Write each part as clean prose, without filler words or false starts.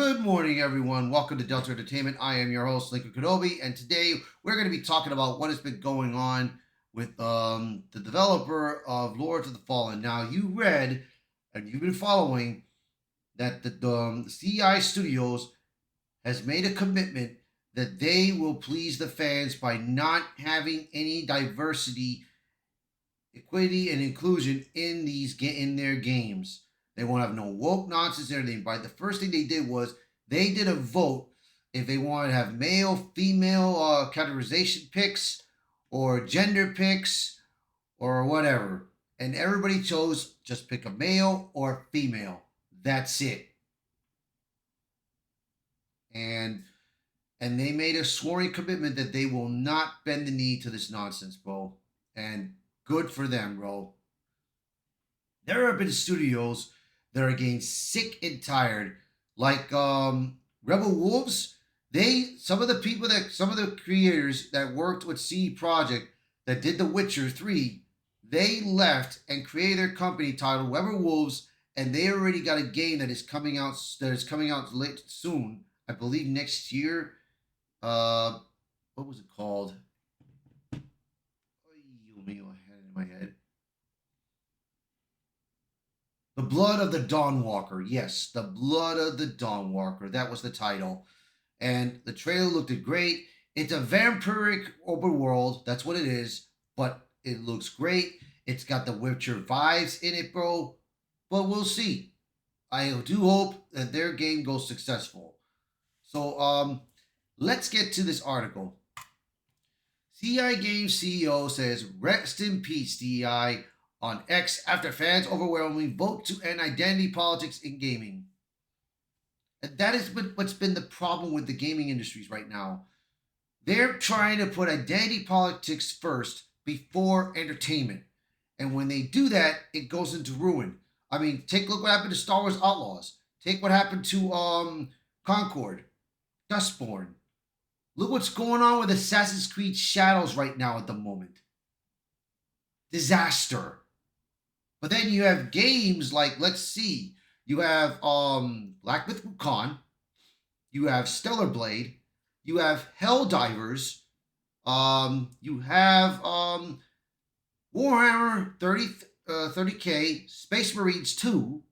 Good morning, everyone. Welcome to Delta Entertainment. I am your host, Lincoln Kenobi, and today we're going to be talking about what has been going on with the developer of Lords of the Fallen. Now, you read and you've been following that the CI Studios has made a commitment that they will please the fans by not having any diversity, equity, and inclusion in their games. They won't have no woke nonsense or anything. But the first thing they did was they did a vote if they want to have male, female categorization picks or gender picks or whatever. And everybody chose just pick a male or female. That's it. And and they made a sworn commitment that they will not bend the knee to this nonsense, bro. And good for them, bro. There have been studios that are getting sick and tired, like Rebel Wolves. Some of the creators that worked with CD Projekt that did The Witcher 3, they left and created their company titled Rebel Wolves, and they already got a game that is coming out late soon. I believe next year. What was it called? Let me go ahead in my head. The Blood of the Dawnwalker. Yes, The Blood of the Dawnwalker. That was the title. And the trailer looked great. It's a vampiric open world. That's what it is. But it looks great. It's got the Witcher vibes in it, bro. But we'll see. I do hope that their game goes successful. So, let's get to this article. CI Games CEO says, "Rest in peace, DEI," on X after fans overwhelmingly vote to end identity politics in gaming. And that is what's been the problem with the gaming industries right now. They're trying to put identity politics first before entertainment. And when they do that, it goes into ruin. I mean, look what happened to Star Wars Outlaws. Take what happened to Concord, Dustborn. Look what's going on with Assassin's Creed Shadows right now at the moment. Disaster. But then you have games like, let's see, you have Black Myth Wukong, you have Stellar Blade, you have Helldivers, you have Warhammer 30K, Space Marines 2.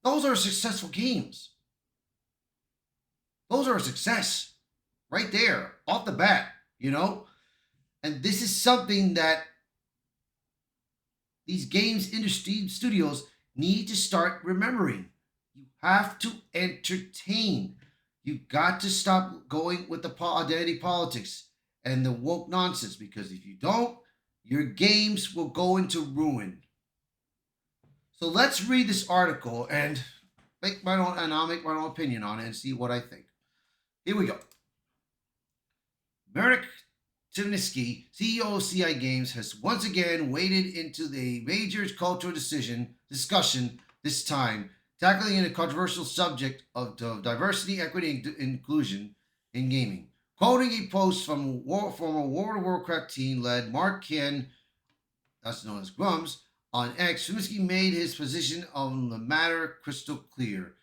Those are successful games. Those are a success right there, off the bat, you know? And this is something that these games industry studios need to start remembering. You have to entertain. You got to stop going with the identity politics and the woke nonsense, because if you don't, your games will go into ruin. So let's read this article and I'll make my own opinion on it and see what I think. Here we go. Merrick Timniski, CEO of CI Games, has once again waded into the major cultural discussion this time, tackling a controversial subject of diversity, equity, and inclusion in gaming. Quoting a post from former World of Warcraft team led Mark Ken, that's known as Grums, on X, Timniski made his position on the matter crystal clear.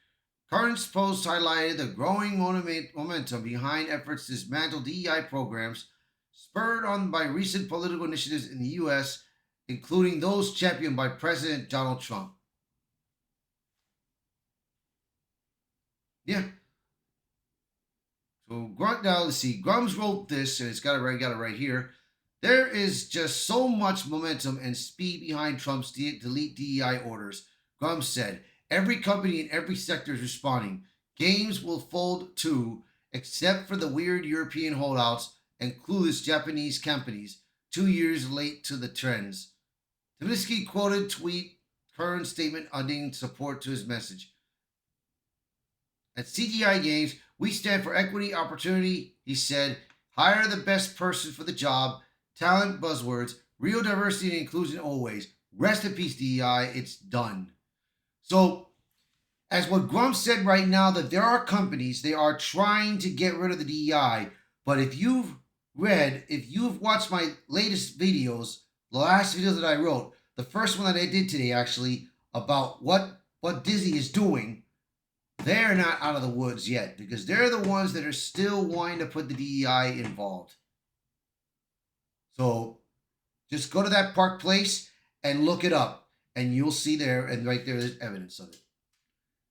Current post highlighted the growing momentum behind efforts to dismantle DEI programs, spurred on by recent political initiatives in the U.S., including those championed by President Donald Trump. Yeah. So now let's see. Grums wrote this, and got it right here. There is just so much momentum and speed behind Trump's delete DEI orders. Grums said, "Every company in every sector is responding. Games will fold too, except for the weird European holdouts and clueless Japanese companies, 2 years late to the trends." Timniski quoted tweet Kern's statement ending support to his message. At CGI Games, we stand for equity, opportunity, he said. Hire the best person for the job. Talent buzzwords. Real diversity and inclusion always. Rest in peace, DEI. It's done. So, as what Grump said right now, that there are companies, they are trying to get rid of the DEI. But if you've watched my latest videos, the last videos that I wrote, the first one that I did today actually, about what Disney is doing, they're not out of the woods yet because they're the ones that are still wanting to put the DEI involved. So just go to that Park Place and look it up, and you'll see there, and right there is evidence of it.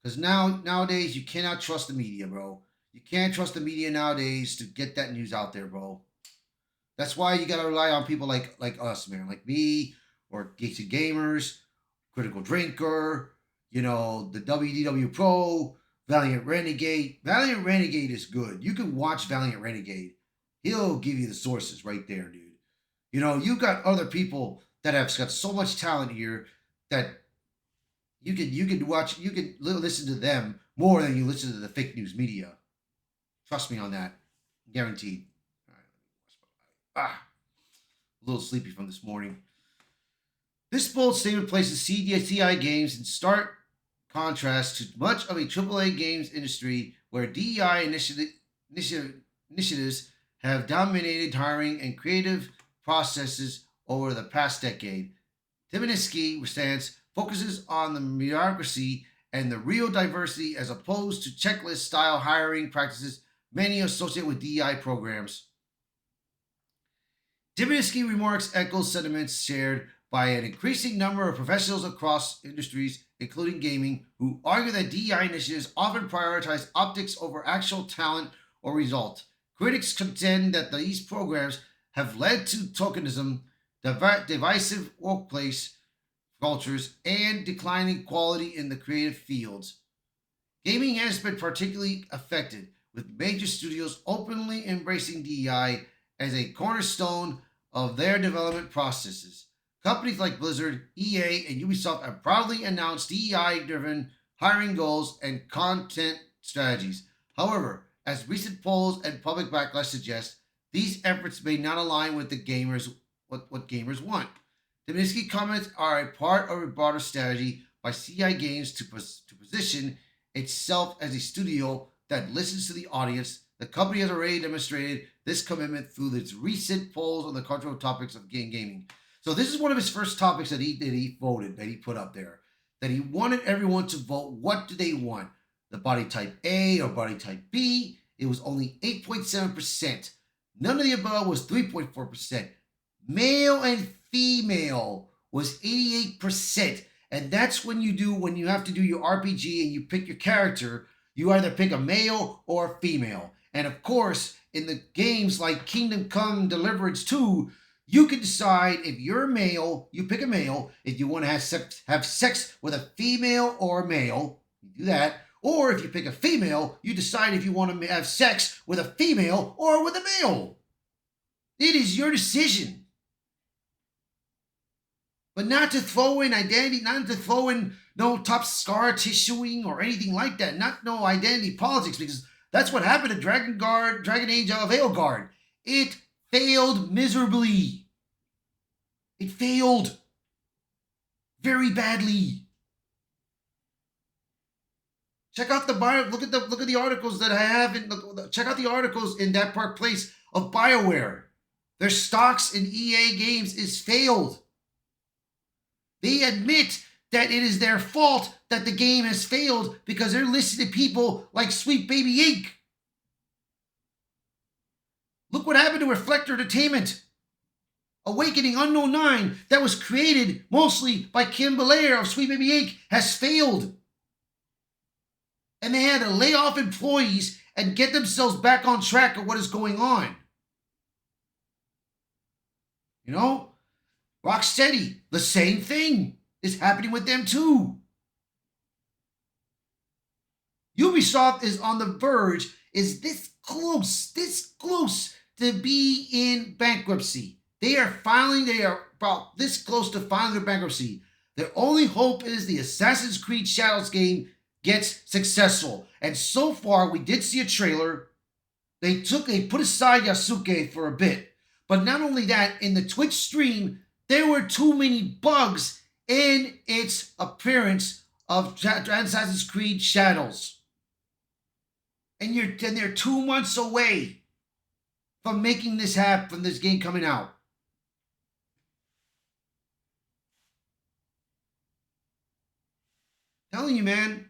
Because nowadays you cannot trust the media, bro. You can't trust the media nowadays to get that news out there, bro. That's why you gotta rely on people like us, man, like me or Geeks and Gamers, Critical Drinker, the WDW Pro, Valiant Renegade. Valiant Renegade is good. You can watch Valiant Renegade. He'll give you the sources right there, dude. You've got other people that have got so much talent here that you can listen to them more than you listen to the fake news media. Trust me on that, guaranteed. All right, a little sleepy from this morning. This bold statement places CDI games in stark contrast to much of a AAA games industry where DEI initiatives have dominated hiring and creative processes over the past decade. Timinski stance focuses on the bureaucracy and the real diversity as opposed to checklist style hiring practices many associate with DEI programs. Timinski remarks echo sentiments shared by an increasing number of professionals across industries, including gaming, who argue that DEI initiatives often prioritize optics over actual talent or result. Critics contend that these programs have led to tokenism, divisive workplace cultures, and declining quality in the creative fields. Gaming has been particularly affected, with major studios openly embracing DEI as a cornerstone of their development processes. Companies like Blizzard, EA, and Ubisoft have proudly announced DEI driven hiring goals and content strategies. However, as recent polls and public backlash suggest, these efforts may not align with what gamers want. The Minsky comments are a part of a broader strategy by CI Games to position itself as a studio that listens to the audience. The company has already demonstrated this commitment through its recent polls on the cultural topics of gaming. So this is one of his first topics that he voted, that he put up there, that he wanted everyone to vote. What do they want? The body type A or body type B? It was only 8.7%. None of the above was 3.4%. Male and female was 88%. And that's when you have to do your RPG and you pick your character, you either pick a male or a female. And of course, in the games like Kingdom Come Deliverance 2, you can decide if you're a male, you pick a male. If you want to have sex with a female or a male, you do that. Or if you pick a female, you decide if you want to have sex with a female or with a male. It is your decision. But not to throw in identity, not to throw in no top scar tissuing or anything like that. Not no identity politics, because that's what happened to Dragon Age of Veilguard. It failed miserably. It failed very badly. Check out the bio. Look at the articles that I have. Check out the articles in that Park Place of BioWare. Their stocks in EA games is failed. They admit that it is their fault that the game has failed because they're listening to people like Sweet Baby Inc. Look what happened to Reflector Entertainment. Awakening Unknown 9, that was created mostly by Kim Belair of Sweet Baby Inc., has failed. And they had to lay off employees and get themselves back on track of what is going on. Rocksteady, the same thing is happening with them too. Ubisoft is on the verge, is this close to be in bankruptcy. They are about this close to filing their bankruptcy. Their only hope is the Assassin's Creed Shadows game gets successful. And so far, we did see a trailer. They put aside Yasuke for a bit. But not only that, in the Twitch stream, there were too many bugs in its appearance of Assassin's Creed Shadows. And they're 2 months away from making this happen, from this game coming out. Telling you, man,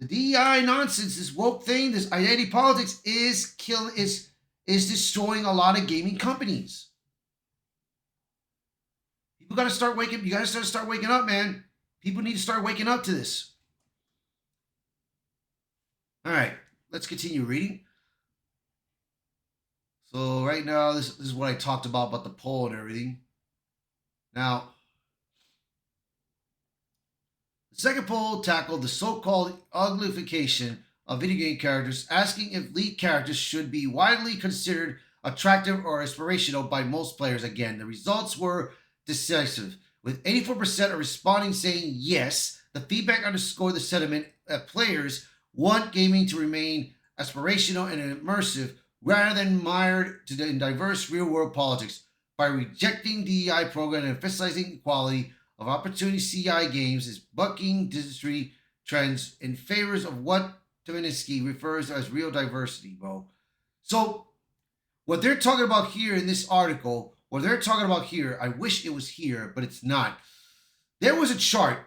The DEI nonsense, this woke thing, this identity politics is destroying a lot of gaming companies. People got to start waking. You got to start waking up, man. People need to start waking up to this. All right, let's continue reading. So right now, this is what I talked about the poll and everything. Now, the second poll tackled the so-called uglification of video game characters, asking if lead characters should be widely considered attractive or aspirational by most players. Again, the results were decisive, with 84% of responding saying yes. The feedback underscored the sentiment that players want gaming to remain aspirational and immersive rather than mired in diverse real-world politics. By rejecting DEI program and emphasizing equality of opportunity, CI games is bucking industry trends in favors of what Tominsky refers to as real diversity, bro. So what they're talking about here in this article, what they're talking about here, I wish it was here, but it's not. There was a chart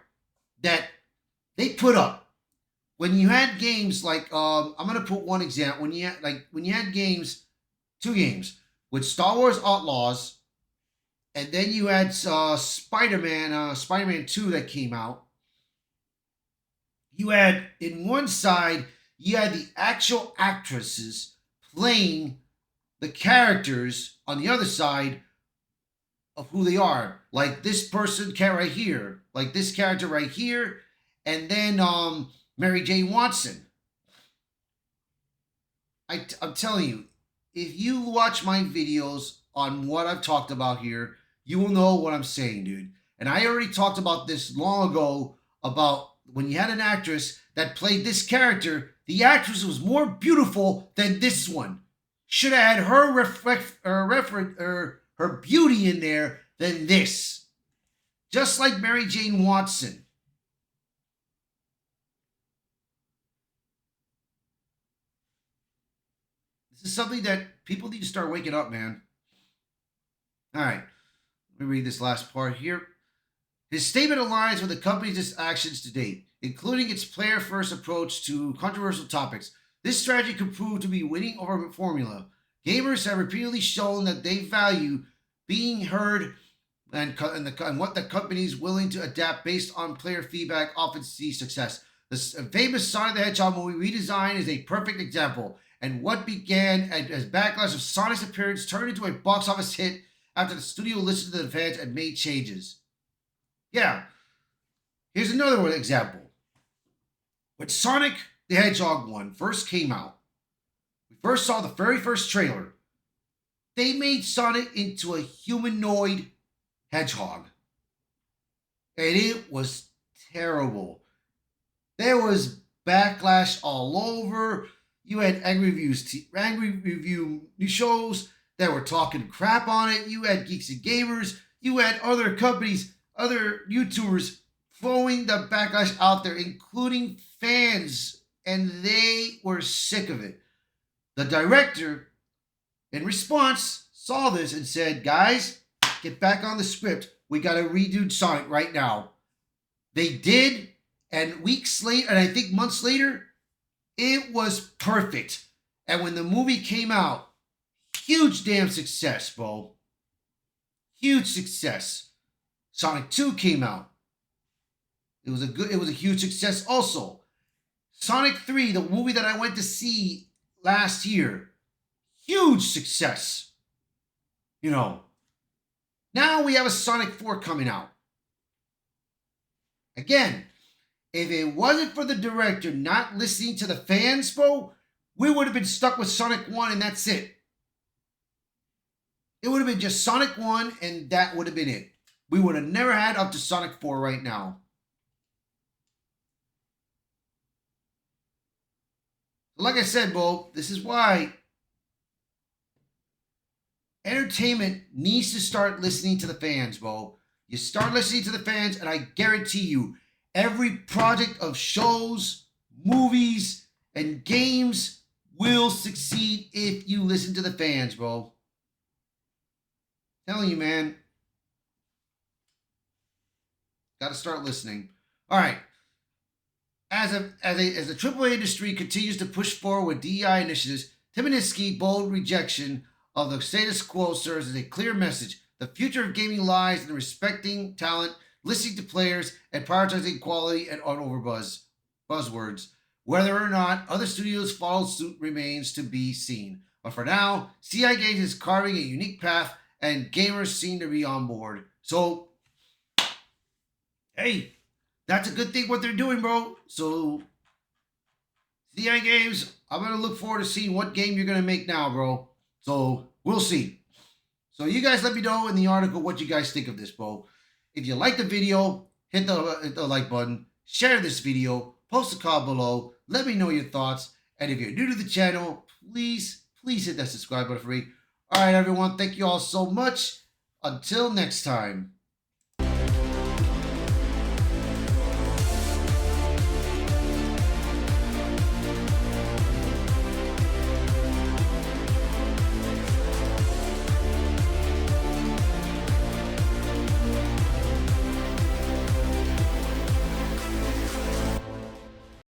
that they put up when you had games like I'm gonna put one example. When you had games, two games with Star Wars Outlaws, and then you had Spider-Man 2 that came out. You had in one side, you had the actual actresses playing the characters on the other side of who they are. Like this person right here, like this character right here, and then Mary Jane Watson. I'm telling you, if you watch my videos on what I've talked about here, you will know what I'm saying, dude. And I already talked about this long ago about when you had an actress that played this character, the actress was more beautiful than this one. Should have had her beauty in there than this. Just like Mary Jane Watson. This is something that people need to start waking up, man. All right. Let me read this last part here. His statement aligns with the company's actions to date, including its player-first approach to controversial topics. This strategy could prove to be winning over formula. Gamers have repeatedly shown that they value being heard and what the company is willing to adapt based on player feedback often sees success. The famous Sonic the Hedgehog movie redesign is a perfect example, and what began as backlash of Sonic's appearance turned into a box office hit after the studio listened to the fans and made changes. Yeah. Here's another one example. When Sonic the Hedgehog 1 first came out, we first saw the very first trailer. They made Sonic into a humanoid hedgehog. And it was terrible. There was backlash all over. You had angry review shows that were talking crap on it. You had Geeks and Gamers. You had other companies, other YouTubers throwing the backlash out there, including fans, and they were sick of it. The director, in response, saw this and said, guys, get back on the script. We got to redo Sonic right now. They did, and weeks later, and I think months later, it was perfect. And when the movie came out, huge damn success, bro. Huge success. Sonic 2 came out. It was a huge success also. Sonic 3, the movie that I went to see last year, huge success. You know. Now we have a Sonic 4 coming out. Again, if it wasn't for the director not listening to the fans, bro, we would have been stuck with Sonic 1 and that's it. It would have been just Sonic 1 and that would have been it. We would have never had up to Sonic 4 right now. Like I said, bro, this is why entertainment needs to start listening to the fans, bro. You start listening to the fans, and I guarantee you, every project of shows, movies, and games will succeed if you listen to the fans, bro. I'm telling you, man. Got to start listening. All right. As the AAA industry continues to push forward with DEI initiatives, Timonitsky's bold rejection of the status quo serves as a clear message. The future of gaming lies in respecting talent, listening to players, and prioritizing quality and over buzzwords. Whether or not other studios follow suit remains to be seen. But for now, CI Games is carving a unique path, and gamers seem to be on board. So, hey, that's a good thing what they're doing, bro. So, CI Games, I'm gonna look forward to seeing what game you're gonna make now, bro. So we'll see. So you guys let me know in the article what you guys think of this, bro. If you like the video, hit the like button, share this video, post a comment below, let me know your thoughts. And if you're new to the channel, please hit that subscribe button for me. All right, everyone, thank you all so much. Until next time.